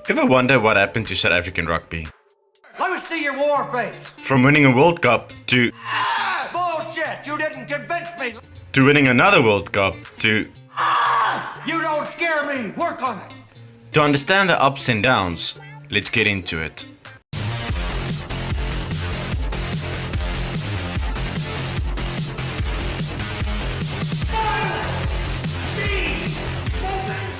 Ever wonder what happened to South African rugby? Let me see your war face. From winning a World Cup to Bullshit! You didn't convince me. winning another World Cup to You don't scare me. Work on it. To understand the ups and downs, let's get into it.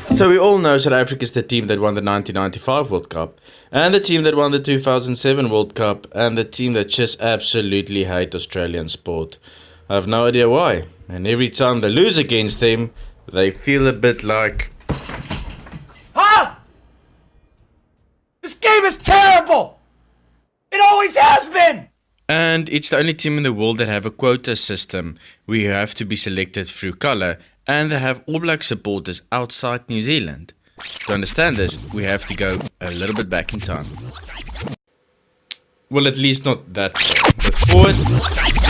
So we all know South Africa is the team that won the 1995 World Cup, and the team that won the 2007 World Cup, and the team that just absolutely hate Australian sport. I have no idea why, and every time they lose against them, they feel a bit like... Huh? This game is terrible. It always has been. And it's the only team in the world that have a quota system where you have to be selected through colour, and they have All Black supporters outside New Zealand. To understand this, we have to go a little bit back in time. Well, at least not that far, but forward.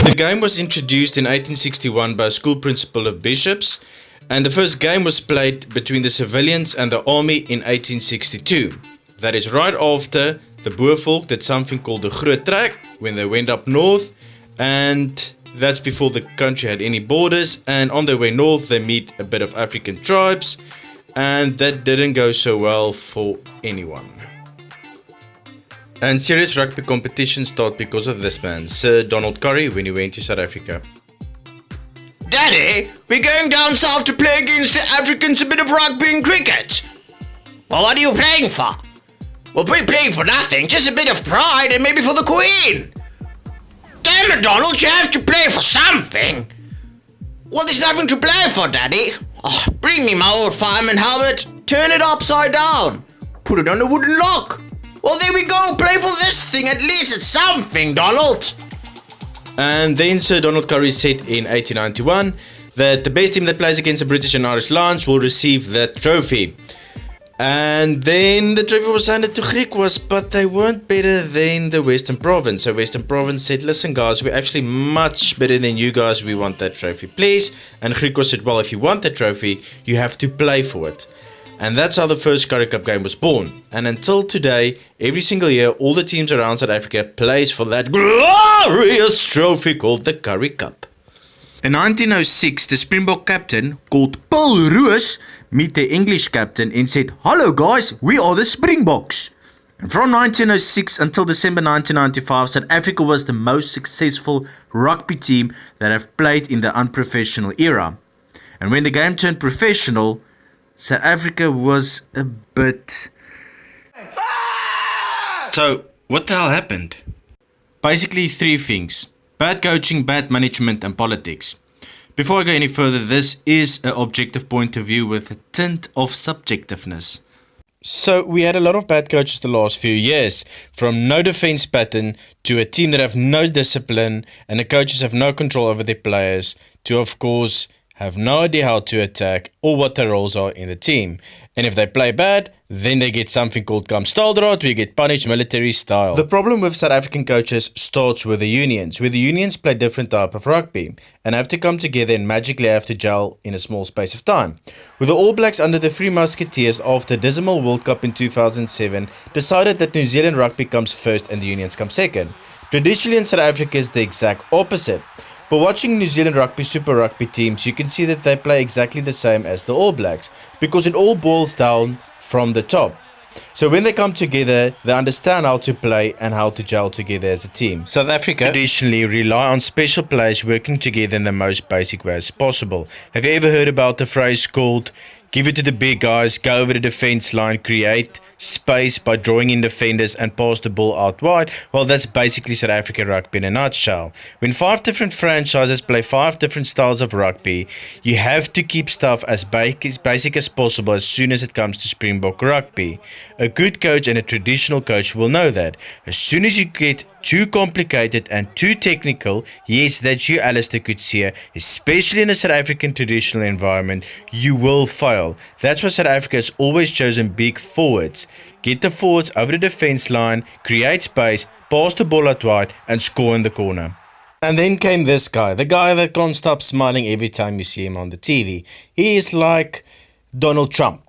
The game was introduced in 1861 by a school principal of bishops, and the first game was played between the civilians and the army in 1862. That is right after the Boervolk did something called the Groot Trek, when they went up north, and that's before the country had any borders, and on their way north they meet a bit of African tribes, and that didn't go so well for anyone. And serious rugby competition started because of this man, Sir Donald Curry, when he went to South Africa. Daddy, we're going down south to play against the Africans a bit of rugby and cricket. Well, what are you playing for? Well, we're playing for nothing, just a bit of pride and maybe for the Queen. Damn it, Donald, you have to play for something. Well, there's nothing to play for, Daddy. Oh, bring me my old fireman helmet, turn it upside down, put it on a wooden lock. Well, there we go, play for this thing, at least it's something, Donald. And then Sir Donald Curry said in 1891 that the best team that plays against the British and Irish Lions will receive that trophy. And then the trophy was handed to Griquas, but they weren't better than the Western Province. So Western Province said, listen guys, we're actually much better than you guys, we want that trophy, please. And Griquas said, well, if you want that trophy, you have to play for it. And that's how the first Currie Cup game was born. And until today, every single year, all the teams around South Africa plays for that glorious trophy called the Currie Cup. In 1906, the Springbok captain, called Paul Roos, met the English captain and said, hello guys, we are the Springboks. And from 1906 until December 1995, South Africa was the most successful rugby team that have played in the unprofessional era. And when the game turned professional, South Africa was a bit... So, what the hell happened? Basically three things. Bad coaching, bad management and politics. Before I go any further, this is an objective point of view with a tint of subjectiveness. So we had a lot of bad coaches the last few years, from no defense pattern to a team that have no discipline and the coaches have no control over their players, to of course have no idea how to attack or what their roles are in the team. And if they play bad, then they get something called Kamstaldraad, where you get punished military style. The problem with South African coaches starts with the unions, where the unions play different type of rugby and have to come together and magically have to gel in a small space of time. With the All Blacks under the Three Musketeers after the dismal World Cup in 2007 decided that New Zealand rugby comes first and the unions come second. Traditionally in South Africa is the exact opposite. But watching New Zealand Rugby Super Rugby teams, you can see that they play exactly the same as the All Blacks, because it all boils down from the top. So when they come together, they understand how to play and how to gel together as a team. South Africa traditionally rely on special players working together in the most basic way as possible. Have you ever heard about the phrase called, give it to the big guys, go over the defense line, create space by drawing in defenders and pass the ball out wide? Well, that's basically South African rugby in a nutshell. When 5 different franchises play 5 different styles of rugby, you have to keep stuff as basic as possible as soon as it comes to Springbok rugby. A good coach and a traditional coach will know that. As soon as you get too complicated and too technical, yes, that's you, Alistair Coetzee, especially in a South African traditional environment, you will fail. That's why South Africa has always chosen big forwards. Get the forwards over the defense line, create space, pass the ball out wide and score in the corner. And then came this guy, the guy that can't stop smiling every time you see him on the TV. He is like Donald Trump.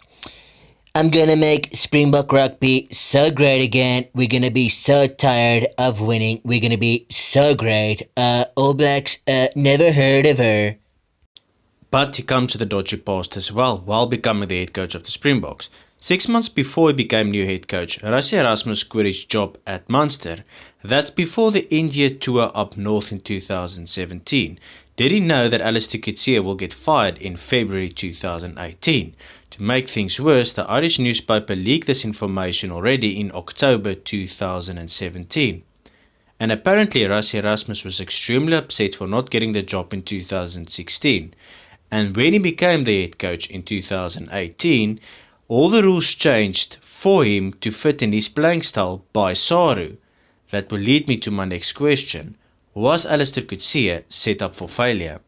I'm gonna make Springbok rugby so great again. We're gonna be so tired of winning. We're gonna be so great. All Blacks, never heard of her. But he comes with a dodgy past as well, while becoming the head coach of the Springboks. 6 months before he became new head coach, Rassie Erasmus quit his job at Munster. That's before the India tour up north in 2017. Did he know that Alistair Coetzee will get fired in February 2018? To make things worse, the Irish newspaper leaked this information already in October 2017. And apparently Rassie Erasmus was extremely upset for not getting the job in 2016. And when he became the head coach in 2018, all the rules changed for him to fit in his playing style by Saru. That will lead me to my next question. Was Alistair Coetzee set up for failure?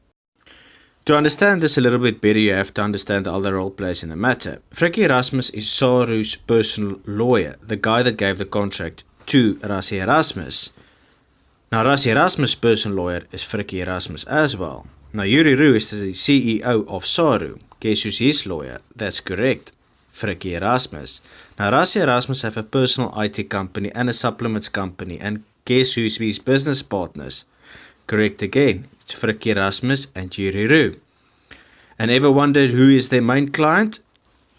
To understand this a little bit better, you have to understand the other role players in the matter. Rassie Erasmus is Saru's personal lawyer, the guy that gave the contract to Rassie Erasmus. Now, Rassie Erasmus' personal lawyer is Rassie Erasmus as well. Now, Yuri Roo is the CEO of Saru. Guess who's his lawyer? That's correct, Rassie Erasmus. Now, Rassie Erasmus have a personal IT company and a supplements company, and guess who's his business partners? Correct again, it's Rassie Erasmus and Yuri Roo. And ever wondered who is their main client?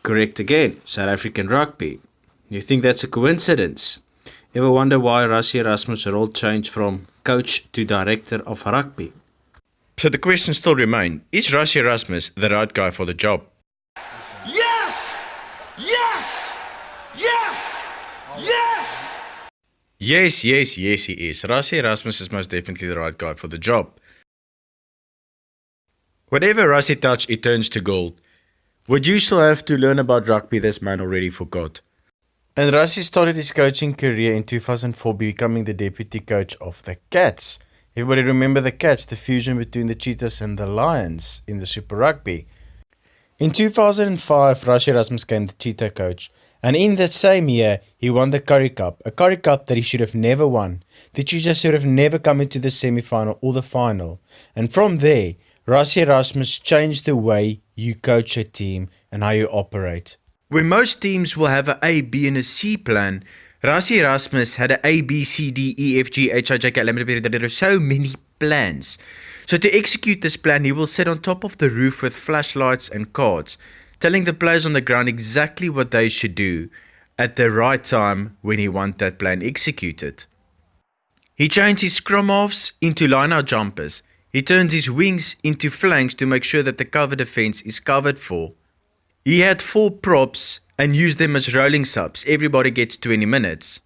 Correct again, South African rugby. You think that's a coincidence? Ever wonder why Rassie Erasmus' role changed from coach to director of rugby? So the question still remains, is Rassie Erasmus the right guy for the job? Yes! Yes! Yes! Yes! Yes, he is. Rassie Erasmus is most definitely the right guy for the job. Whatever Rassie touches, it turns to gold. Would you still have to learn about rugby this man already forgot? And Rassie started his coaching career in 2004, becoming the deputy coach of the Cats. Everybody remember the Cats, the fusion between the Cheetahs and the Lions in the Super Rugby. In 2005, Rassie Erasmus became the Cheetah coach, and in that same year, he won the Currie Cup, a Currie Cup that he should have never won. The Cheetahs should have never come into the semi-final or the final. And from there, Rassie Erasmus changed the way you coach a team and how you operate. When most teams will have an A, B, and a C plan, Rassie Erasmus had an A, B, C, D, E, F, G, H, I, J, K, L, M, N, P, there are so many plans. So to execute this plan, he will sit on top of the roof with flashlights and cards, telling the players on the ground exactly what they should do at the right time when he wants that plan executed. He changed his scrum halves into line-out jumpers. He turns his wings into flanks to make sure that the cover defense is covered for. He had 4 props and used them as rolling subs. Everybody gets 20 minutes.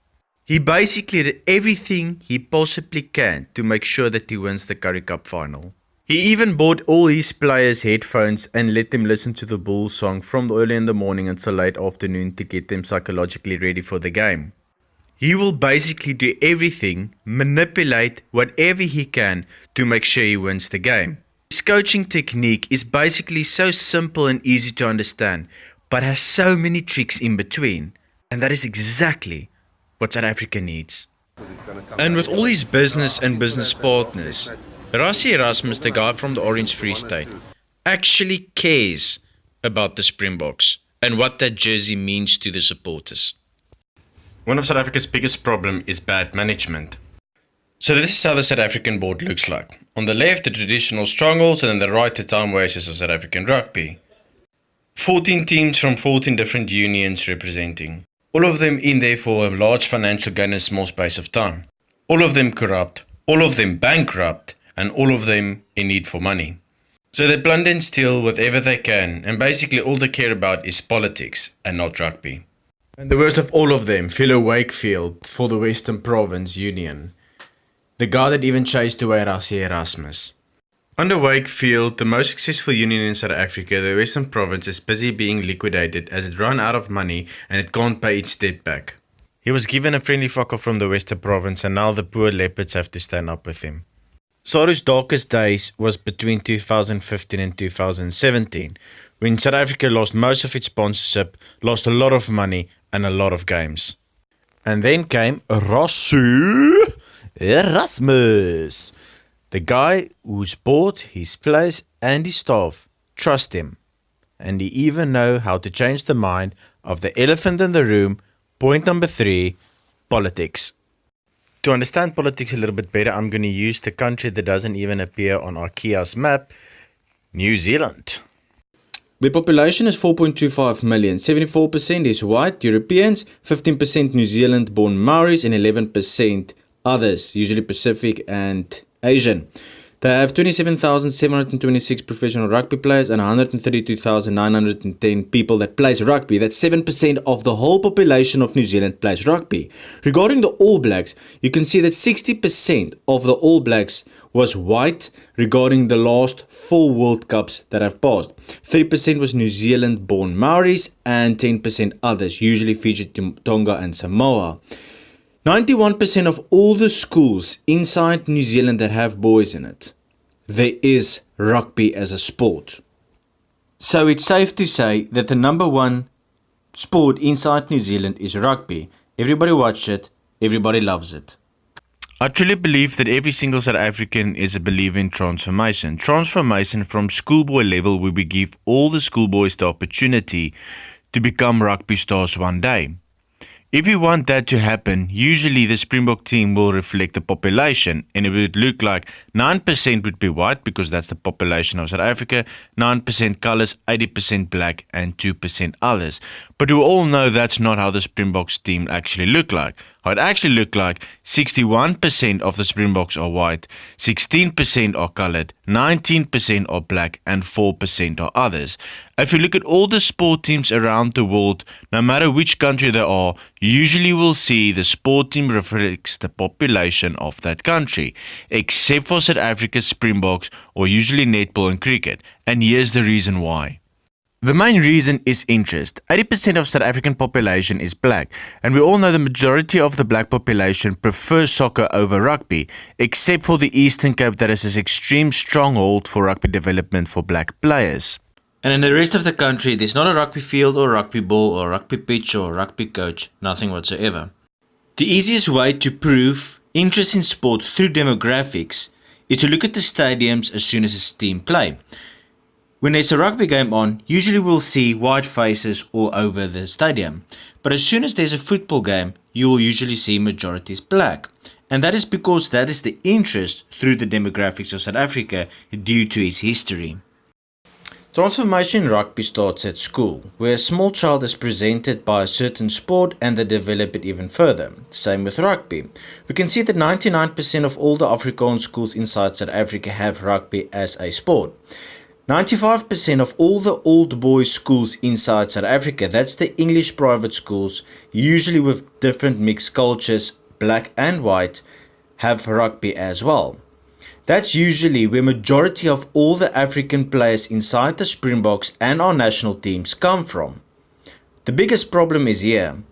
He basically did everything he possibly can to make sure that he wins the Currie Cup final. He even bought all his players headphones and let them listen to the Bulls song from early in the morning until late afternoon to get them psychologically ready for the game. He will basically do everything, manipulate whatever he can to make sure he wins the game. His coaching technique is basically so simple and easy to understand, but has so many tricks in between. And that is exactly what South Africa needs. And with all his business and business partners, Rassie Erasmus, the guy from the Orange Free State, actually cares about the Springboks and what that jersey means to the supporters. One of South Africa's biggest problem is bad management. So this is how the South African board looks like. On the left, the traditional strongholds, and on the right, the time wasters of South African rugby. 14 teams from 14 different unions representing. All of them in there for a large financial gain in a small space of time. All of them corrupt, all of them bankrupt, and all of them in need for money. So they plunder and steal whatever they can, and basically all they care about is politics and not rugby. And the worst of all of them, Philo Wakefield for the Western Province Union. The guy that even chased away Rassie Erasmus. Under Wakefield, the most successful union in South Africa, the Western Province is busy being liquidated as it ran out of money and it can't pay its debt back. He was given a friendly fuck off from the Western Province and now the poor leopards have to stand up with him. Saru's darkest days was between 2015 and 2017, when South Africa lost most of its sponsorship, lost a lot of money and a lot of games. And then came Rassie Erasmus, the guy who's bought his place and his staff trust him, and he even know how to change the mind of the elephant in the room. Point number 3, politics. To understand politics a little bit better, I'm going to use the country that doesn't even appear on IKEA's map, New Zealand. The population is 4.25 million. 74% is white Europeans, 15% New Zealand born Maoris, and 11% others, usually Pacific and Asian. They have 27,726 professional rugby players and 132,910 people that plays rugby. That's 7% of the whole population of New Zealand plays rugby. Regarding the All Blacks, you can see that 60% of the All Blacks was white regarding the last 4 World Cups that have passed. 3% was New Zealand born Maoris and 10% others, usually featured Tonga and Samoa. 91% of all the schools inside New Zealand that have boys in it, there is rugby as a sport. So it's safe to say that the number one sport inside New Zealand is rugby. Everybody watches it, everybody loves it. I truly believe that every single South African is a believer in transformation. Transformation from schoolboy level, where we give all the schoolboys the opportunity to become rugby stars one day. If you want that to happen, usually the Springbok team will reflect the population, and it would look like 9% would be white because that's the population of South Africa, 9% colours, 80% black and 2% others. But we all know that's not how the Springboks team actually look like. How it actually look like, 61% of the Springboks are white, 16% are coloured, 19% are black and 4% are others. If you look at all the sport teams around the world, no matter which country they are, you usually will see the sport team reflects the population of that country, except for South Africa's Springboks, or usually netball and cricket. And here's the reason why. The main reason is interest. 80% of South African population is black, and we all know the majority of the black population prefers soccer over rugby, except for the Eastern Cape that is an extreme stronghold for rugby development for black players. And in the rest of the country, there's not a rugby field or rugby ball or rugby pitch or rugby coach, nothing whatsoever. The easiest way to prove interest in sport through demographics is to look at the stadiums as soon as a team play. When there's a rugby game on, usually we'll see white faces all over the stadium. But as soon as there's a football game, you will usually see majorities black. And that is because that is the interest through the demographics of South Africa due to its history. Transformation in rugby starts at school, where a small child is presented by a certain sport and they develop it even further. Same with rugby. We can see that 99% of all the Afrikaans schools inside South Africa have rugby as a sport. 95% of all the old boys schools inside South Africa, that's the English private schools, usually with different mixed cultures, black and white, have rugby as well. That's usually where majority of all the African players inside the Springboks and our national teams come from. The biggest problem is here.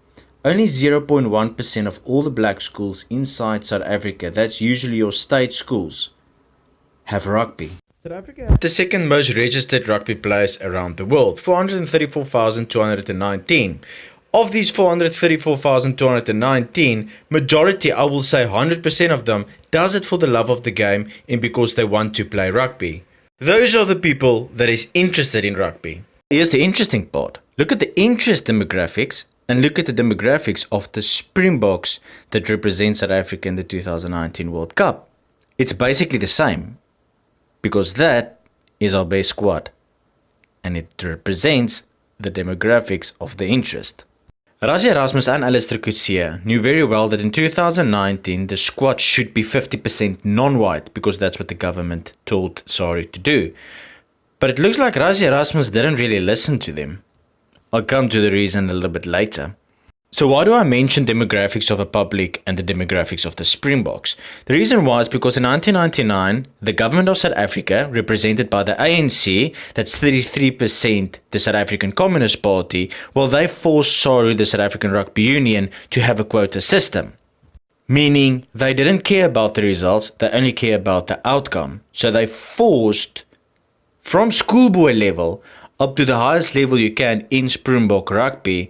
Only 0.1% of all the black schools inside South Africa, that's usually your state schools, have rugby. South Africa has the second most registered rugby players around the world, 434,219. Of these 434,219, majority, I will say 100% of them, does it for the love of the game and because they want to play rugby. Those are the people that is interested in rugby. Here's the interesting part. Look at the interest demographics and look at the demographics of the Springboks that represent South Africa in the 2019 World Cup. It's basically the same, because that is our base squad and it represents the demographics of the interest. Rassie Erasmus and Alistair Coetzee knew very well that in 2019 the squad should be 50% non-white because that's what the government told SARU to do. But it looks like Rassie Erasmus didn't really listen to them. I'll come to the reason a little bit later. So why do I mention demographics of a public and the demographics of the Springboks? The reason was because in 1999, the government of South Africa, represented by the ANC, that's 33% the South African Communist Party, well, they forced SARU, the South African Rugby Union, to have a quota system. Meaning they didn't care about the results, they only care about the outcome. So they forced, from schoolboy level up to the highest level you can in Springbok rugby,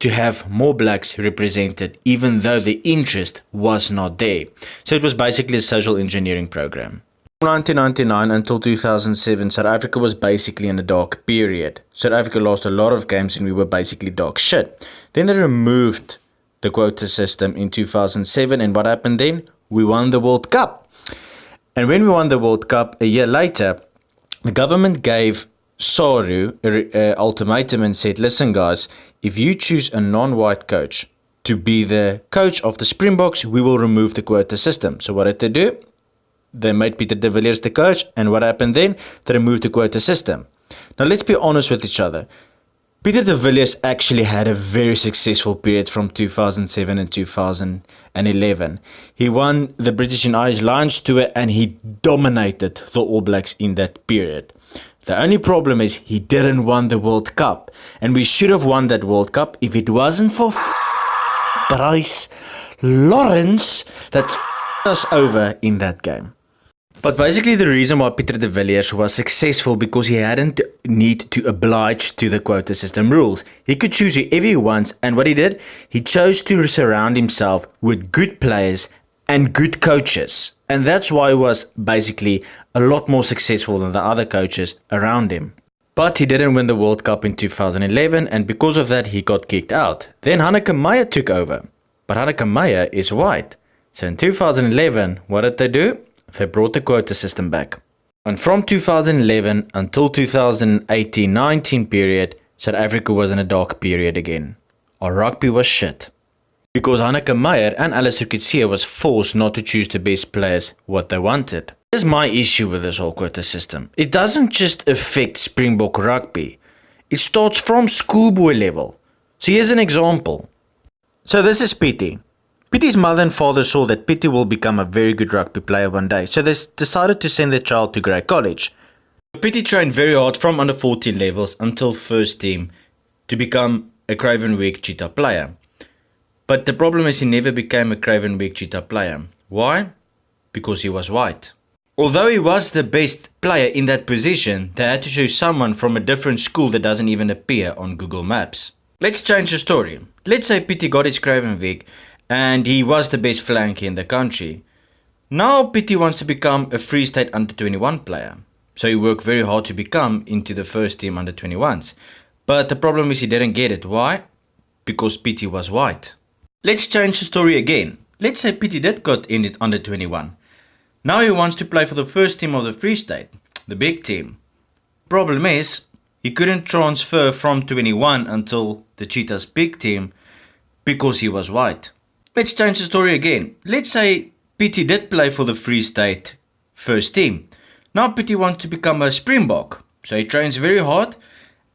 to have more blacks represented even though the interest was not there. So it was basically a social engineering program. From 1999 until 2007, South Africa was basically in a dark period. South Africa lost a lot of games and we were basically dog shit. Then they removed the quota system in 2007, and what happened then? We won the World Cup. And when we won the World Cup a year later, the government gave SARU an ultimatum and said, listen guys, if you choose a non-white coach to be the coach of the Springboks, we will remove the quota system. So what did they do? They made Peter de Villiers the coach, and what happened then? They removed the quota system. Now let's be honest with each other. Peter de Villiers actually had a very successful period from 2007 and 2011. He won the British and Irish Lions Tour and he dominated the All Blacks in that period. The only problem is he didn't win the World Cup, and we should have won that World Cup if it wasn't for Bryce Lawrence that us over in that game. But basically the reason why Peter de Villiers was successful because he hadn't need to oblige to the quota system rules. He could choose whoever he wants, and what he did, he chose to surround himself with good players and good coaches. And that's why he was basically a lot more successful than the other coaches around him. But he didn't win the World Cup in 2011, and because of that he got kicked out. Then Hanneke Meyer took over. But Hanneke Meyer is white. So in 2011, what did they do? They brought the quota system back. And from 2011 until 2018-19 period, South Africa was in a dark period again. Our rugby was shit. Because Hanneke Meyer and Alistair Coetzee was forced not to choose the best players what they wanted. Here's my issue with this whole quota system. It doesn't just affect Springbok rugby. It starts from schoolboy level. So here's an example. So this is Pietie. Pietie's mother and father saw that Pietie will become a very good rugby player one day, so they decided to send their child to Grey College. Pietie trained very hard from under 14 levels until first team to become a Cravenweek Cheetah player. But the problem is he never became a Cravenweek Cheetah player. Why? Because he was white. Although he was the best player in that position, they had to choose someone from a different school that doesn't even appear on Google Maps. Let's change the story. Let's say Pietie got his Cravenweek and he was the best flanker in the country. Now Pietie wants to become a Free State under 21 player. So he worked very hard to become into the first team under 21s. But the problem is he didn't get it. Why? Because Pietie was white. Let's change the story again. Let's say Pietie did got in it under 21. Now he wants to play for the first team of the Free State, the big team. Problem is, he couldn't transfer from 21 until the Cheetah's big team because he was white. Let's change the story again. Let's say Pietie did play for the Free State first team. Now Pietie wants to become a Springbok. So he trains very hard.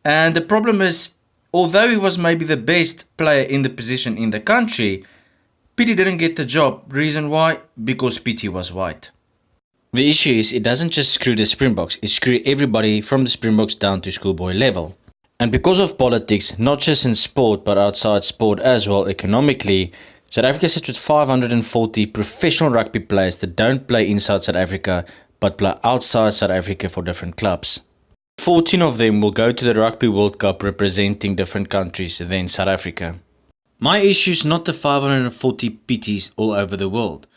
And the problem is, although he was maybe the best player in the position in the country, Pietie didn't get the job. Reason why? Because Pietie was white. The issue is, it doesn't just screw the Springboks, it screws everybody from the Springboks down to schoolboy level. And because of politics, not just in sport but outside sport as well, economically, South Africa sits with 540 professional rugby players that don't play inside South Africa but play outside South Africa for different clubs. 14 of them will go to the Rugby World Cup representing different countries than South Africa. My issue is not the 540 Pieties all over the world.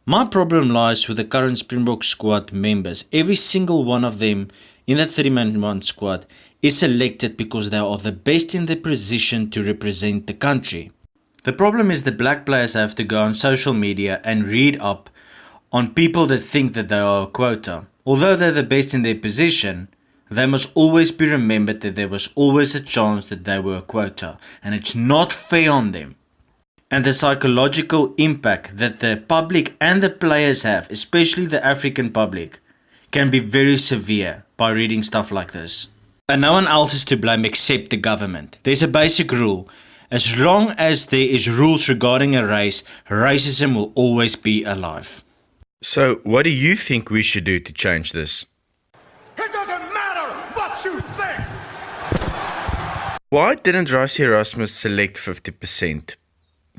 My problem lies with the current Springbok squad members. Every single one of them in that 30-man squad is selected because they are the best in their position to represent the country. The problem is that black players have to go on social media and read up on people that think that they are a quota. Although they're the best in their position, they must always be remembered that there was always a chance that they were a quota, and it's not fair on them. And the psychological impact that the public and the players have, especially the African public, can be very severe by reading stuff like this. And no one else is to blame except the government. There's a basic rule. As long as there is rules regarding a race, racism will always be alive. So, what do you think we should do to change this? It doesn't matter what you think! Why didn't Rassie Erasmus select 50%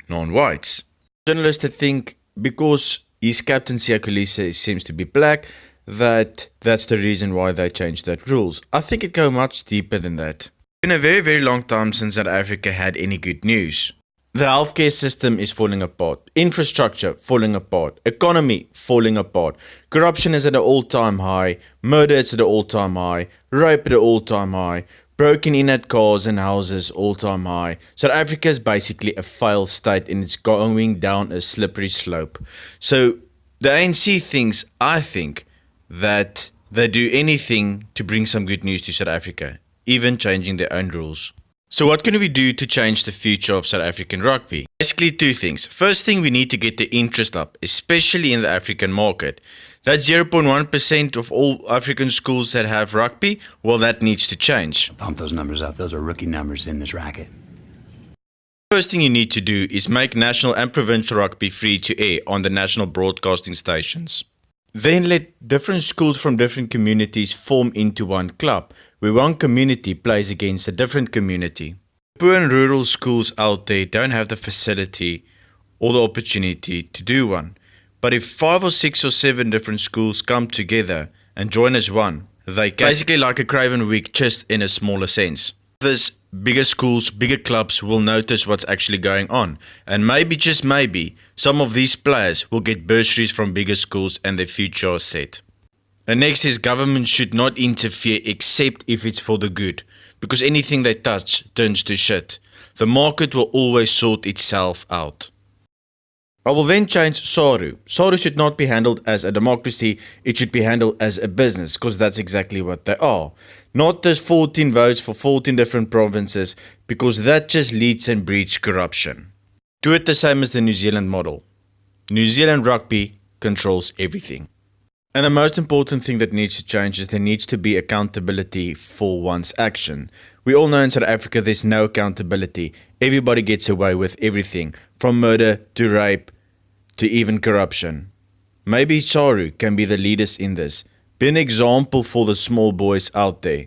non-whites? Journalists think because his captain Siyakolisa seems to be black, that's the reason why they changed that rules. I think it goes much deeper than that. It's been a very, very long time since South Africa had any good news. The healthcare system is falling apart, infrastructure falling apart, economy falling apart, corruption is at an all-time high, murder is at an all-time high, rape at an all-time high, broken in at cars and houses all-time high. South Africa is basically a failed state and it's going down a slippery slope. So the ANC thinks, I think, that they do anything to bring some good news to South Africa, even changing their own rules. So what can we do to change the future of South African rugby? Basically two things. First thing, we need to get the interest up, especially in the African market. That's 0.1% of all African schools that have rugby. Well, that needs to change. Pump those numbers up. Those are rookie numbers in this racket. First thing you need to do is make national and provincial rugby free to air on the national broadcasting stations. Then let different schools from different communities form into one club, where one community plays against a different community. Poor and rural schools out there don't have the facility or the opportunity to do one. But if 5 or 6 or 7 different schools come together and join as one, they can. Basically like a Craven Week, just in a smaller sense. This bigger schools, bigger clubs will notice what's actually going on. And maybe, just maybe, some of these players will get bursaries from bigger schools and their future is set. And next is government should not interfere except if it's for the good. Because anything they touch turns to shit. The market will always sort itself out. I will then change SARU. SARU should not be handled as a democracy, it should be handled as a business, because that's exactly what they are. Not just 14 votes for 14 different provinces, because that just leads and breeds corruption. Do it the same as the New Zealand model. New Zealand rugby controls everything. And the most important thing that needs to change is there needs to be accountability for one's action. We all know in South Africa there's no accountability. Everybody gets away with everything, from murder to rape to even corruption. Maybe SARU can be the leaders in this. Be an example for the small boys out there,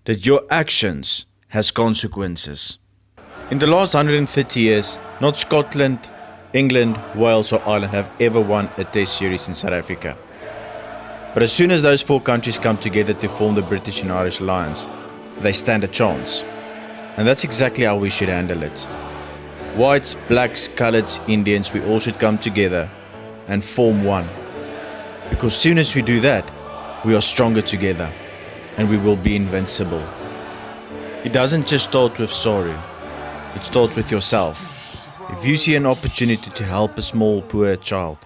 that your actions has consequences. In the last 130 years, not Scotland, England, Wales or Ireland have ever won a test series in South Africa. But as soon as those 4 countries come together to form the British and Irish Alliance, they stand a chance. And that's exactly how we should handle it. Whites, blacks, coloureds, Indians, we all should come together and form one. Because soon as we do that, we are stronger together and we will be invincible. It doesn't just start with SARU, it starts with yourself. If you see an opportunity to help a small poor child,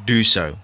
do so.